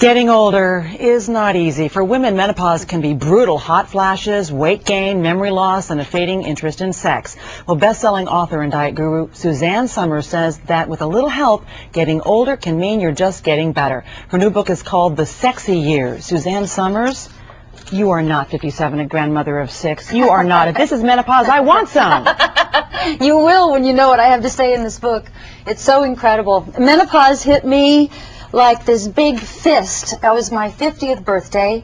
Getting older is not easy. For women, menopause can be brutal. Hot flashes, weight gain, memory loss, and a fading interest in sex. Well, best-selling author and diet guru Suzanne says that with a little help, getting older can mean you're just getting better. Her new book is called The Sexy Years. Suzanne Summers, you are not 57, a grandmother of 6. You are not. If this is menopause, I want some. You will when you know what I have to say in this book. It's so incredible. Menopause hit me like this big fist. That was my 50th birthday,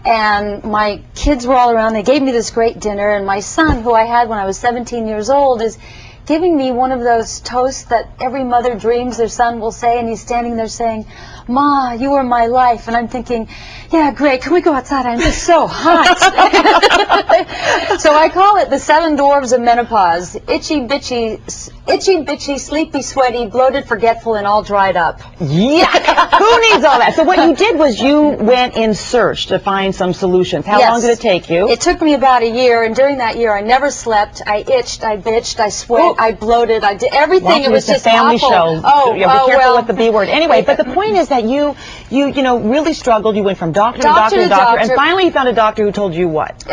and my kids were all around. They gave me this great dinner, and my son, who I had when I was 17 years old, is giving me one of those toasts that every mother dreams their son will say, and he's standing there saying, "Ma, you are my life." And I'm thinking, yeah, great, can we go outside? I'm just so hot. So I call it the 7 dwarves of menopause. Itchy, bitchy, sleepy, sweaty, bloated, forgetful, and all dried up. Yeah. Who needs all that? So what you did was you went in search to find some solutions. How long did it take you? It took me about a year, and during that year I never slept. I itched, I bitched, I sweat, I bloated, I did everything. It was just family awful. show. Be careful with the B word. Anyway, but the point is that you really struggled. You went from doctor to doctor, and finally you found a doctor who told you what?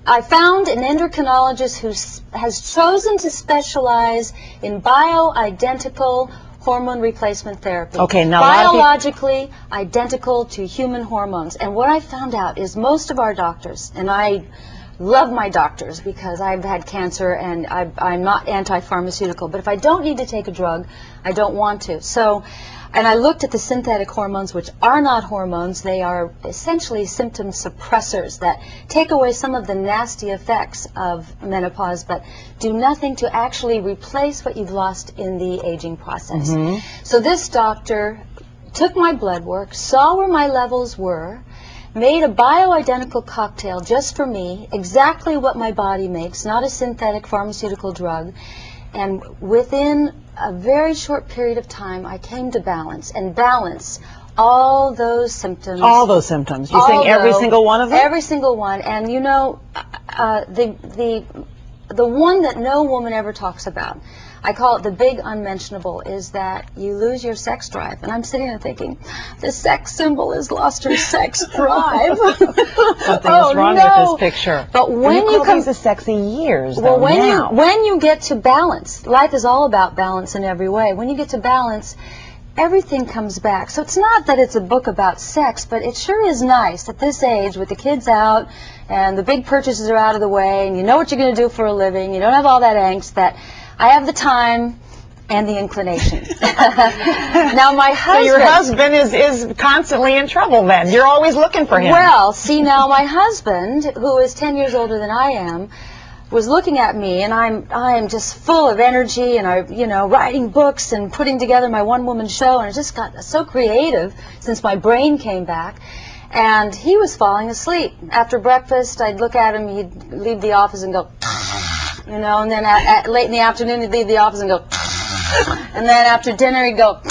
I found an endocrinologist who has chosen to specialize in bioidentical hormone replacement therapy. Okay, now biologically identical to human hormones. And what I found out is most of our doctors, and I love my doctors because I've had cancer and I'm not anti-pharmaceutical, but if I don't need to take a drug, I don't want to. And I looked at the synthetic hormones, which are not hormones. They are essentially symptom suppressors that take away some of the nasty effects of menopause, but do nothing to actually replace what you've lost in the aging process. So this doctor took my blood work, saw where my levels were, made a bioidentical cocktail just for me, exactly what my body makes, not a synthetic pharmaceutical drug. And within a very short period of time, I came to balance, and balance all those symptoms. All those symptoms. You're saying every single one of them? Every single one. And you know, the one that no woman ever talks about, I call it the big unmentionable, is that you lose your sex drive. And I'm sitting there thinking, the sex symbol has lost her sex drive. Something's wrong with this picture. But when you come to sexy years, well, when you get to balance, life is all about balance in every way. When you get to balance, everything comes back. So it's not that it's a book about sex, but it sure is nice at this age with the kids out and the big purchases are out of the way and you know what you're going to do for a living. You don't have all that angst, that I have the time and the inclination. Now my husband... So your husband is constantly in trouble then. You're always looking for him. Well, see, now my husband, who is 10 years older than I am, was looking at me, and I'm just full of energy, and writing books and putting together my one-woman show, and I just got so creative since my brain came back. And he was falling asleep. After breakfast, I'd look at him, he'd leave the office and go, and then late in the afternoon, he'd leave the office and go, and then after dinner, he'd go,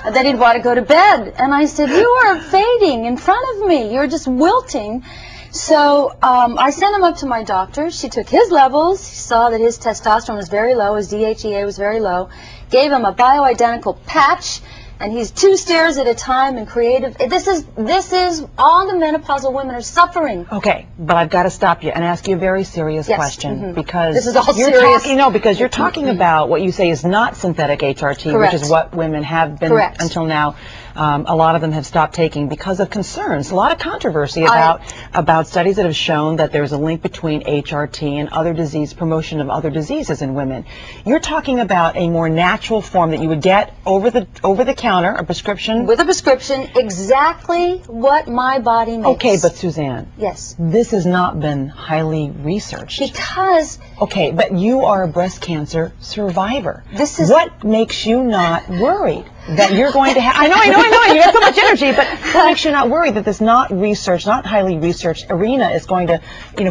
and then he'd want to go to bed. And I said, you are fading in front of me. You're just wilting. So I sent him up to my doctor. She took his levels, saw that his testosterone was very low, his DHEA was very low, gave him a bioidentical patch, and he's 2 stairs at a time and creative. This is all the menopausal women are suffering. Okay, but I've got to stop you and ask you a very serious question, because this is all serious. Because you're talking about what you say is not synthetic HRT, Correct. which is what women have been until now. A lot of them have stopped taking because of concerns. A lot of controversy about studies that have shown that there's a link between HRT and other promotion of other diseases in women. You're talking about a more natural form that you would get over the counter, a prescription. With a prescription, exactly what my body makes. Okay, but Suzanne. Yes. This has not been highly researched. Because. Okay, but you are a breast cancer survivor. This is. What makes you not worried that you're going to have? I know. You have so much energy, but what makes you not worried that this not highly researched arena is going to,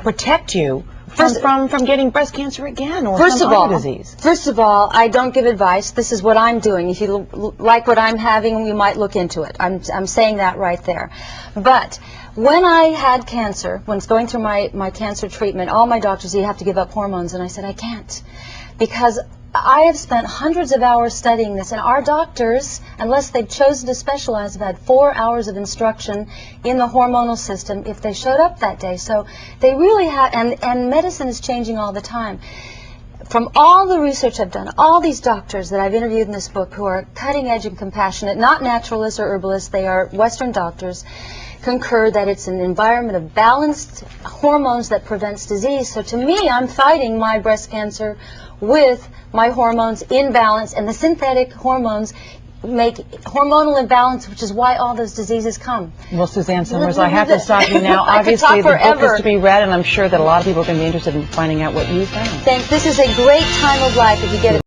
protect you from getting breast cancer again or some other disease? First of all, I don't give advice. This is what I'm doing. If you like what I'm having, you might look into it. I'm saying that right there. But when I had cancer, when going through my cancer treatment, all my doctors said, you have to give up hormones, and I said, I can't. Because I have spent hundreds of hours studying this, and our doctors, unless they've chosen to specialize, have had 4 hours of instruction in the hormonal system if they showed up that day. So they really have, and medicine is changing all the time. From all the research I've done, all these doctors that I've interviewed in this book who are cutting edge and compassionate, not naturalists or herbalists, they are Western doctors, concur that it's an environment of balanced hormones that prevents disease. So to me, I'm fighting my breast cancer with my hormones in balance, and the synthetic hormones make hormonal imbalance, which is why all those diseases come. Well, Suzanne Summers, I have to stop you now. I could talk Obviously, the book forever. is to be read, and I'm sure that a lot of people are going to be interested in finding out what you found. This is a great time of life if you get it.